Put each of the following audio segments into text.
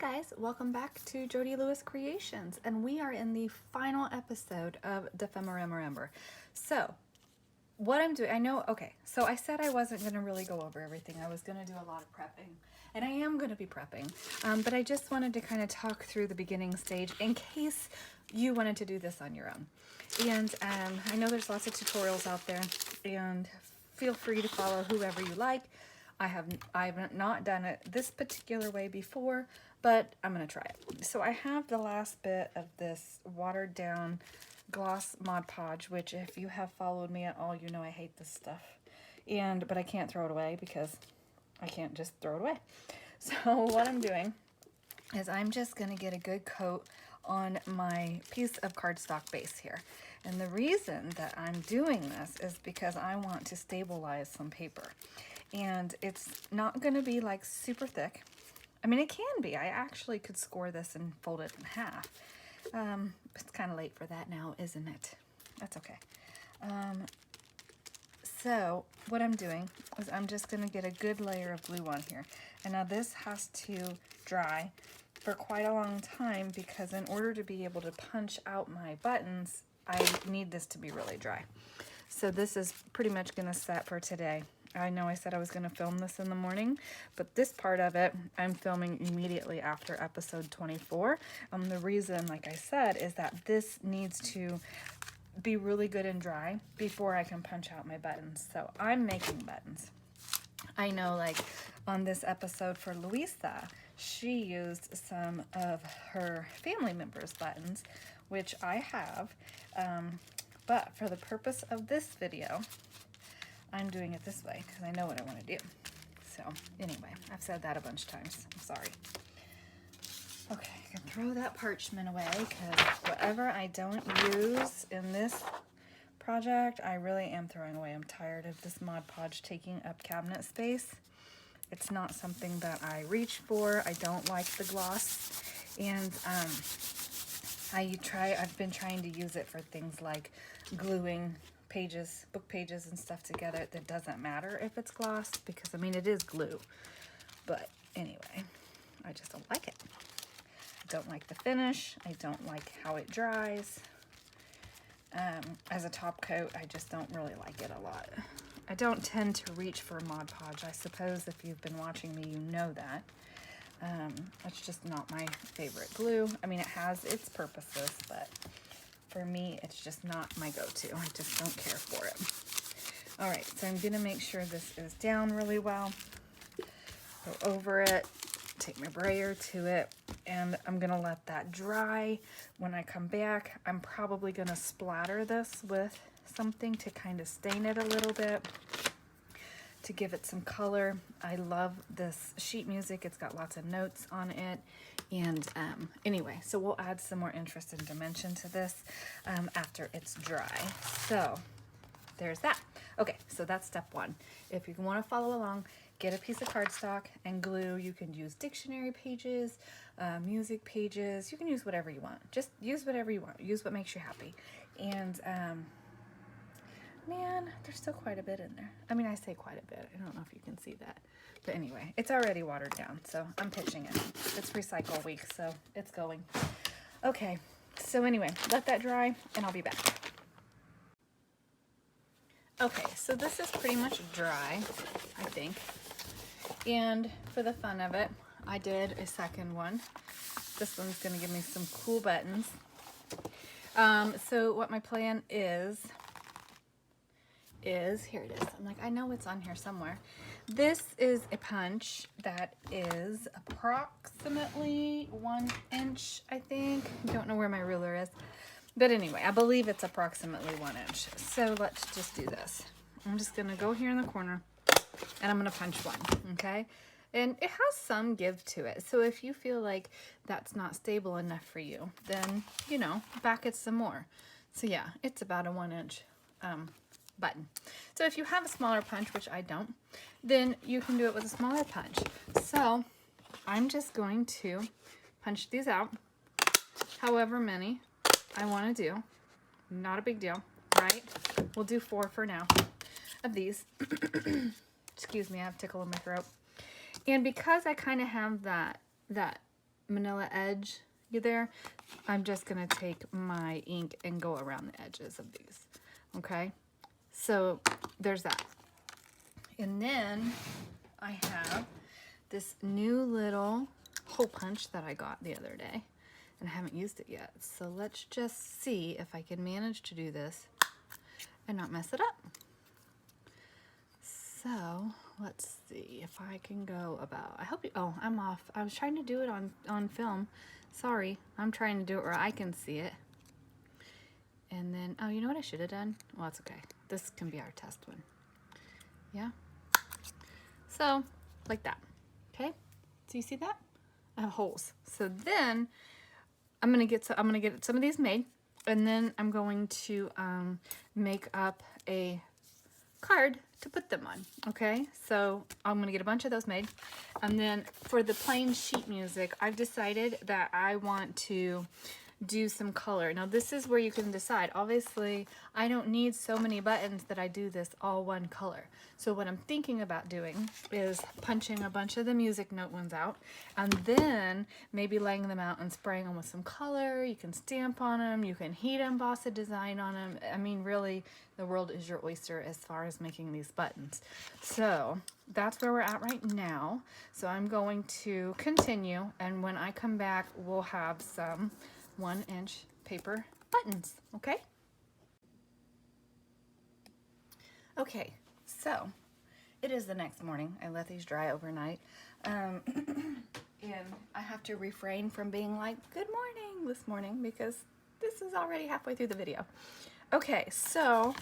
guys, welcome back to Jody Lewis Creations, and we are in the final episode of Dephemerember. So, what I'm doing, so I said I wasn't going to really go over everything. I was going to do a lot of prepping, and I am going to be prepping, but I just wanted to kind of talk through the beginning stage in case you wanted to do this on your own. And I know there's lots of tutorials out there, and feel free to follow whoever you like. I have not done it this particular way before, but I'm going to try it. So I have the last bit of this watered down gloss Mod Podge, which if you have followed me at all, you know I hate this stuff. But I can't throw it away because I can't just throw it away. So what I'm doing is I'm just going to get a good coat on my piece of cardstock base here. And the reason that I'm doing this is because I want to stabilize some paper. And it's not going to be like super thick. I mean, it can be. I actually could score this and fold it in half. It's kind of late for that now, isn't it? That's okay. So what I'm doing is I'm just going to get a good layer of glue on here. And now this has to dry for quite a long time because in order to be able to punch out my buttons, I need this to be really dry. So this is pretty much going to set for today. I know I said I was going to film this in the morning, but this part of it I'm filming immediately after episode 24. The reason, like I said, is that this needs to be really good and dry before I can punch out my buttons. So I'm making buttons. I know, like on this episode for Louisa, she used some of her family members' buttons, which I have, but for the purpose of this video, I'm doing it this way because I know what I want to do. So anyway, I've said that a bunch of times. I'm sorry. Okay, I can throw that parchment away because whatever I don't use in this project, I really am throwing away. I'm tired of this Mod Podge taking up cabinet space. It's not something that I reach for. I don't like the gloss. And I've been trying to use it for things like gluing pages, book pages and stuff together. That doesn't matter if it's gloss because I mean it is glue, but anyway, I just don't like it. I don't like the finish. I don't like how it dries. As a top coat, I just don't really like it a lot. I don't tend to reach for Mod Podge. I suppose if you've been watching me, you know that. It's just not my favorite glue. I mean, it has its purposes, but for me, it's just not my go-to. I just don't care for it. All right, so I'm gonna make sure this is down really well. Go over it, take my brayer to it, and I'm gonna let that dry. When I come back, I'm probably gonna splatter this with something to kind of stain it a little bit, to give it some color. I love this sheet music. It's got lots of notes on it. And anyway, so we'll add some more interest and dimension to this after it's dry. So there's that. Okay, so that's step one. If you want to follow along, get a piece of cardstock and glue. You can use dictionary pages, music pages. You can use whatever you want. Just use whatever you want. Use what makes you happy. And man, there's still quite a bit in there. I mean, I say quite a bit. I don't know if you can see that. But anyway, it's already watered down, so I'm pitching it. It's recycle week, so it's going. Okay, so anyway, let that dry, and I'll be back. Okay, so this is pretty much dry, I think. And for the fun of it, I did a second one. This one's going to give me some cool buttons. So what my plan is here it is. I'm like, I know it's on here somewhere. This is a punch that is approximately 1 inch, I think. Don't know where my ruler is. But anyway, I believe it's approximately 1 inch. So let's just do this. I'm just gonna go here in the corner and I'm gonna punch one, okay? And it has some give to it. So if you feel like that's not stable enough for you, then, you know, back it some more. So yeah, it's about a 1 inch button. So if you have a smaller punch, which I don't, then you can do it with a smaller punch. So I'm just going to punch these out, however many I want to do. Not a big deal, right? We'll do 4 for now of these. Excuse me, I have tickle in my throat. And because I kind of have that manila edge there, I'm just gonna take my ink and go around the edges of these, okay? So there's that. And then I have this new little hole punch that I got the other day and I haven't used it yet. So let's just see if I can manage to do this and not mess it up. So let's see if I can go about, I hope you, oh, I'm off. I was trying to do it on film. Sorry, I'm trying to do it where I can see it. And then, oh, you know what I should have done? Well, it's okay. This can be our test one. Yeah. So, like that. Okay? So you see that? I have holes. So then I'm gonna get some of these made, and then I'm going to make up a card to put them on. Okay, so I'm gonna get a bunch of those made, and then for the plain sheet music, I've decided that I want to do some color. Now this is where you can decide. Obviously I don't need so many buttons that I do this all one color. So what I'm thinking about doing is punching a bunch of the music note ones out and then maybe laying them out and spraying them with some color. You can stamp on them, you can heat emboss a design on them. I mean, really, the world is your oyster as far as making these buttons. So that's where we're at right now. So I'm going to continue, and when I come back we'll have some 1-inch paper buttons, okay? Okay, so it is the next morning. I let these dry overnight. And I have to refrain from being like, good morning this morning, because this is already halfway through the video. Okay, so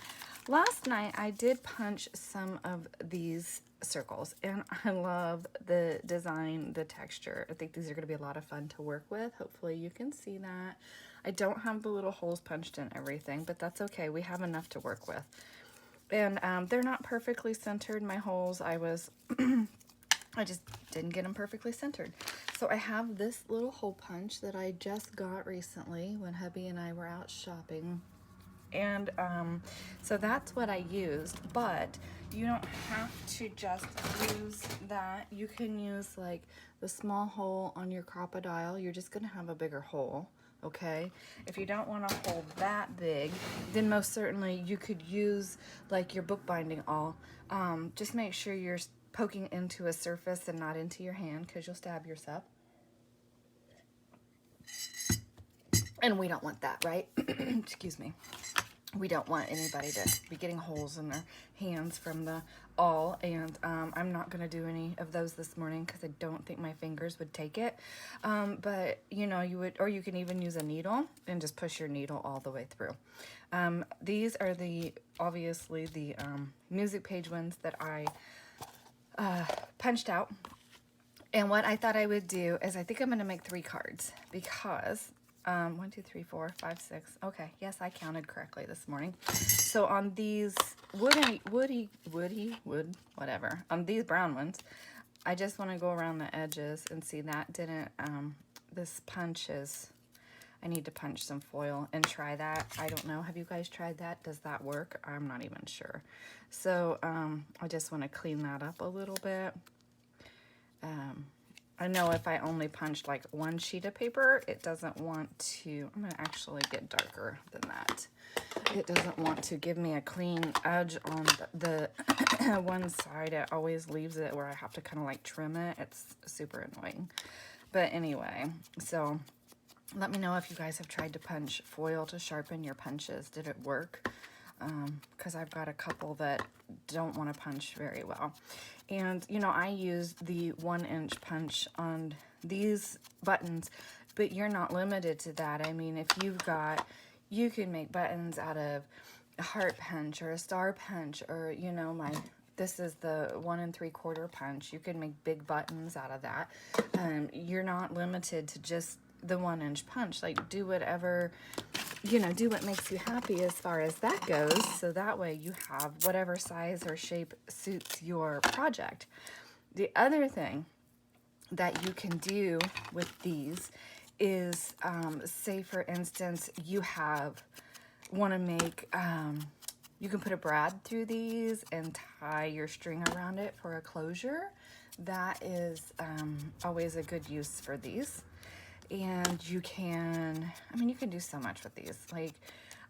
last night I did punch some of these circles and I love the design, the texture. I think these are going to be a lot of fun to work with. Hopefully you can see that. I don't have the little holes punched in everything, but that's okay. We have enough to work with. And they're not perfectly centered, my holes. I just didn't get them perfectly centered. So I have this little hole punch that I just got recently when hubby and I were out shopping. And so that's what I used, but you don't have to just use that. You can use like the small hole on your crocodile. You're just gonna have a bigger hole, okay? If you don't want a hole that big, then most certainly you could use like your bookbinding awl. Just make sure you're poking into a surface and not into your hand, because you'll stab yourself. And we don't want that, right? Excuse me. We don't want anybody to be getting holes in their hands from the awl, and I'm not going to do any of those this morning because I don't think my fingers would take it. But, you know, you would, or you can even use a needle and just push your needle all the way through. These are obviously the music page ones that I punched out. And what I thought I would do is I think I'm going to make 3 cards because 1, 2, 3, 4, 5, 6. Okay, yes, I counted correctly this morning. So on these wood, whatever, on these brown ones, I just want to go around the edges and see that didn't, this punch is, I need to punch some foil and try that. I don't know. Have you guys tried that? Does that work? I'm not even sure. So I just want to clean that up a little bit. I know if I only punched like 1 sheet of paper, it doesn't want to, I'm going to actually get darker than that. It doesn't want to give me a clean edge on the one side. It always leaves it where I have to kind of like trim it. It's super annoying. But anyway, so let me know if you guys have tried to punch foil to sharpen your punches. Did it work? Because I've got a couple that don't want to punch very well. And, you know, I used the 1-inch punch on these buttons, but you're not limited to that. I mean, if you can make buttons out of a heart punch or a star punch, or, you know, this is the 1 3/4 punch. You can make big buttons out of that. You're not limited to just the 1-inch punch. Like, do whatever, you know, do what makes you happy as far as that goes, so that way you have whatever size or shape suits your project. The other thing that you can do with these is, say for instance, you want to make, you can put a brad through these and tie your string around it for a closure. That is always a good use for these. And you can, I mean, you can do so much with these. Like,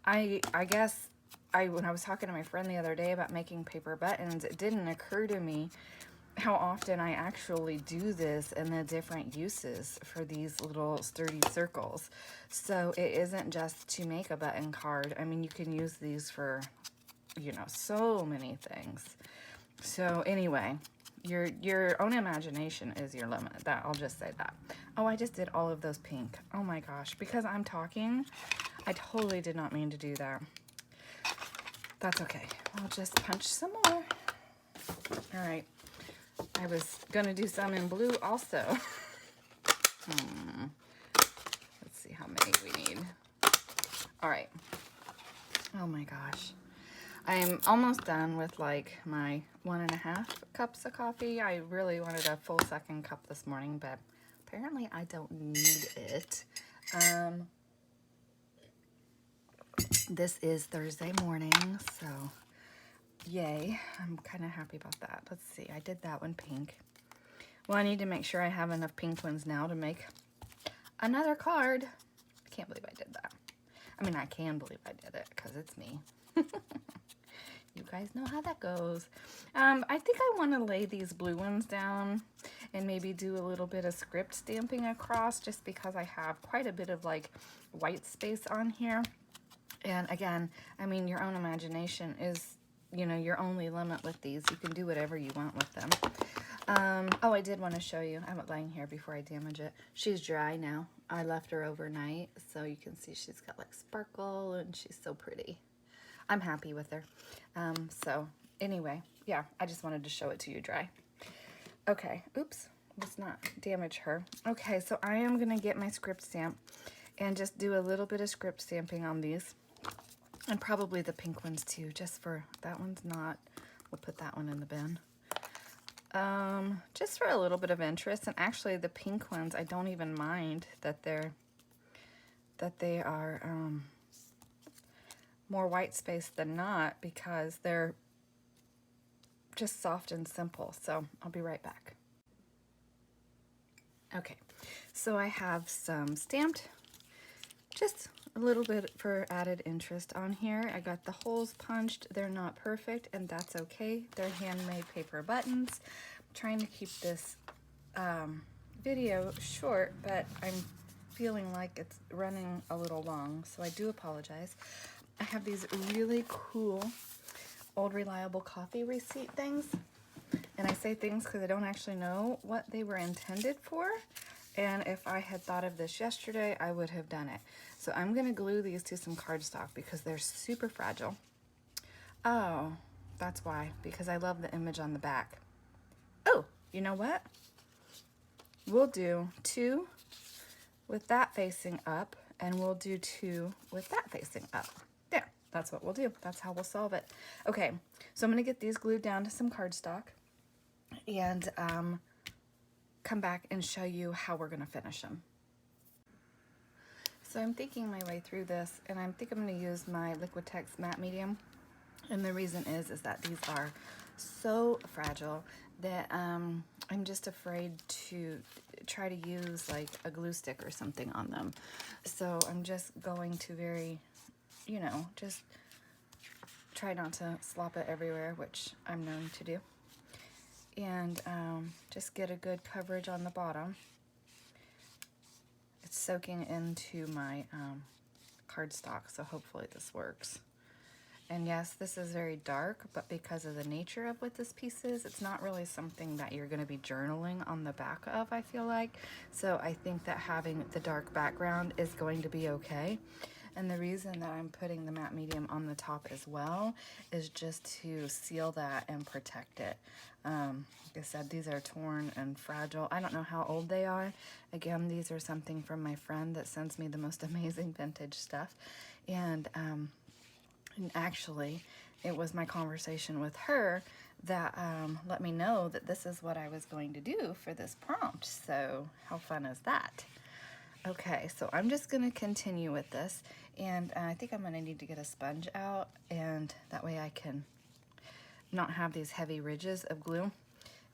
I guess when I was talking to my friend the other day about making paper buttons, it didn't occur to me how often I actually do this and the different uses for these little sturdy circles. So it isn't just to make a button card. I mean, you can use these for, you know, so many things. So anyway, your own imagination is your limit. That, I'll just say that. Oh, I just did all of those pink. Oh my gosh, because I'm talking, I totally did not mean to do that. That's okay. I'll just punch some more. All right. I was gonna do some in blue also. Let's see how many we need. All right. Oh my gosh. I'm almost done with like my 1.5 cups of coffee. I really wanted a full second cup this morning, but apparently I don't need it. This is Thursday morning, so yay. I'm kind of happy about that. Let's see. I did that one pink. Well, I need to make sure I have enough pink ones now to make another card. I can't believe I did that. I mean, I can believe I did it because it's me. You guys know how that goes. I think I want to lay these blue ones down and maybe do a little bit of script stamping across, just because I have quite a bit of like white space on here. And again, I mean, your own imagination is, you know, your only limit with these. You can do whatever you want with them. Oh, I did want to show you. I have it lying here before I damage it. She's dry now. I left her overnight, so you can see she's got like sparkle and she's so pretty. I'm happy with her. So anyway, yeah, I just wanted to show it to you dry. Okay, oops, let's not damage her. Okay, so I am gonna get my script stamp and just do a little bit of script stamping on these. And probably the pink ones too, just for, that one's not, we'll put that one in the bin. Just for a little bit of interest. And actually the pink ones, I don't even mind that they are more white space than not, because they're just soft and simple. So I'll be right back. Okay, so I have some stamped, just a little bit for added interest on here. I got the holes punched. They're not perfect, and that's okay. They're handmade paper buttons. I'm trying to keep this video short, but I'm feeling like it's running a little long, so I do apologize. I have these really cool old reliable coffee receipt things, and I say things because I don't actually know what they were intended for, and if I had thought of this yesterday, I would have done it. So I'm going to glue these to some cardstock because they're super fragile. Oh, that's why, because I love the image on the back. Oh, you know what? We'll do 2 with that facing up, and we'll do 2 with that facing up. There, that's what we'll do. That's how we'll solve it. Okay, so I'm going to get these glued down to some cardstock and come back and show you how we're going to finish them. So I'm thinking my way through this, and I think I'm going to use my Liquitex matte medium. And the reason is that these are so fragile that I'm just afraid to try to use like a glue stick or something on them. So I'm just going to very, you know, just try not to slop it everywhere, which I'm known to do. And just get a good coverage on the bottom. It's soaking into my cardstock, so hopefully this works. And yes, this is very dark, but because of the nature of what this piece is, it's not really something that you're going to be journaling on the back of, I feel like. So I think that having the dark background is going to be okay. And the reason that I'm putting the matte medium on the top as well is just to seal that and protect it. Like I said, these are torn and fragile. I don't know how old they are. Again, these are something from my friend that sends me the most amazing vintage stuff. And actually, it was my conversation with her that let me know that this is what I was going to do for this prompt. So how fun is that? Okay, so I'm just going to continue with this, and I think I'm going to need to get a sponge out, and that way I can not have these heavy ridges of glue.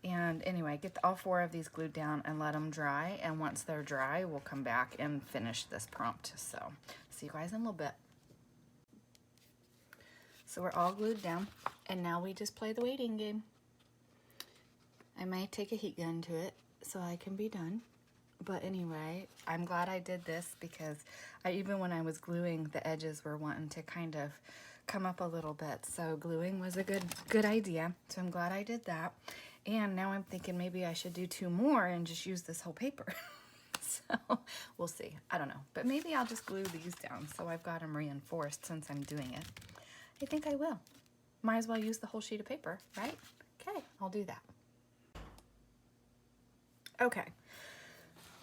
And anyway, get all 4 of these glued down and let them dry. And once they're dry, we'll come back and finish this prompt. So see you guys in a little bit. So we're all glued down, and now we just play the waiting game. I might take a heat gun to it so I can be done. But anyway, I'm glad I did this because even when I was gluing, the edges were wanting to kind of come up a little bit. So gluing was a good idea. So I'm glad I did that. And now I'm thinking maybe I should do 2 more and just use this whole paper. So we'll see. I don't know. But maybe I'll just glue these down so I've got them reinforced since I'm doing it. I think I will. Might as well use the whole sheet of paper, right? Okay, I'll do that. Okay.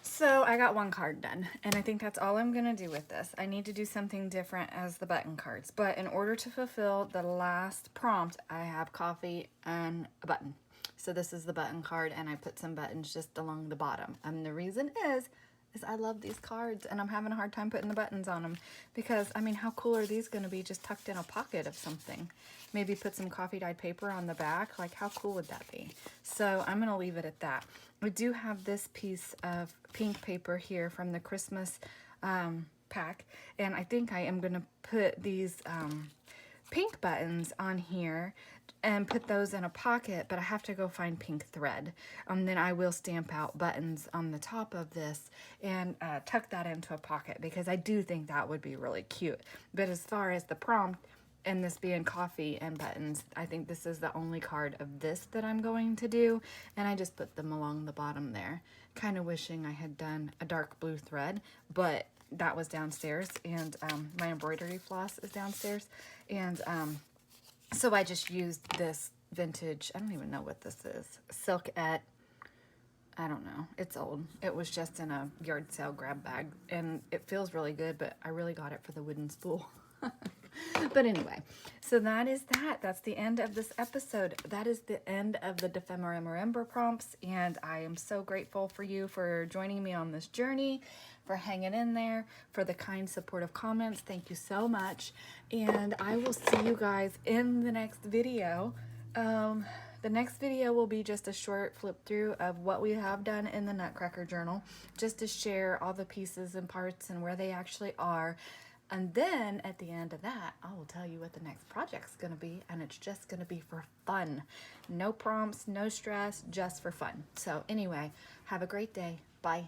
So I got 1 card done, and I think that's all I'm gonna do with this. I need to do something different as the button cards, but in order to fulfill the last prompt, I have coffee and a button. So this is the button card, and I put some buttons just along the bottom. And the reason is I love these cards, and I'm having a hard time putting the buttons on them because, I mean, how cool are these gonna be just tucked in a pocket of something? Maybe put some coffee dyed paper on the back. Like, how cool would that be? So I'm gonna leave it at that. We do have this piece of pink paper here from the Christmas pack, and I think I am gonna put these pink buttons on here and put those in a pocket, but I have to go find pink thread. Then I will stamp out buttons on the top of this and tuck that into a pocket because I do think that would be really cute. But as far as the prompt and this being coffee and buttons, I think this is the only card of this that I'm going to do, and I just put them along the bottom there. Kind of wishing I had done a dark blue thread, but that was downstairs, and my embroidery floss is downstairs, and so I just used this vintage, I don't even know what this is, Silk-ette, I don't know, it's old. It was just in a yard sale grab bag, and it feels really good, but I really got it for the wooden spool. But anyway, so that is that. That's the end of this episode. That is the end of the Dephemerember prompts, and I am so grateful for you for joining me on this journey, for hanging in there, for the kind, supportive comments. Thank you so much, and I will see you guys in the next video. The next video will be just a short flip through of what we have done in the Nutcracker Journal, just to share all the pieces and parts and where they actually are. And then at the end of that, I will tell you what the next project's going to be, and it's just going to be for fun. No prompts, no stress, just for fun. So anyway, have a great day. Bye.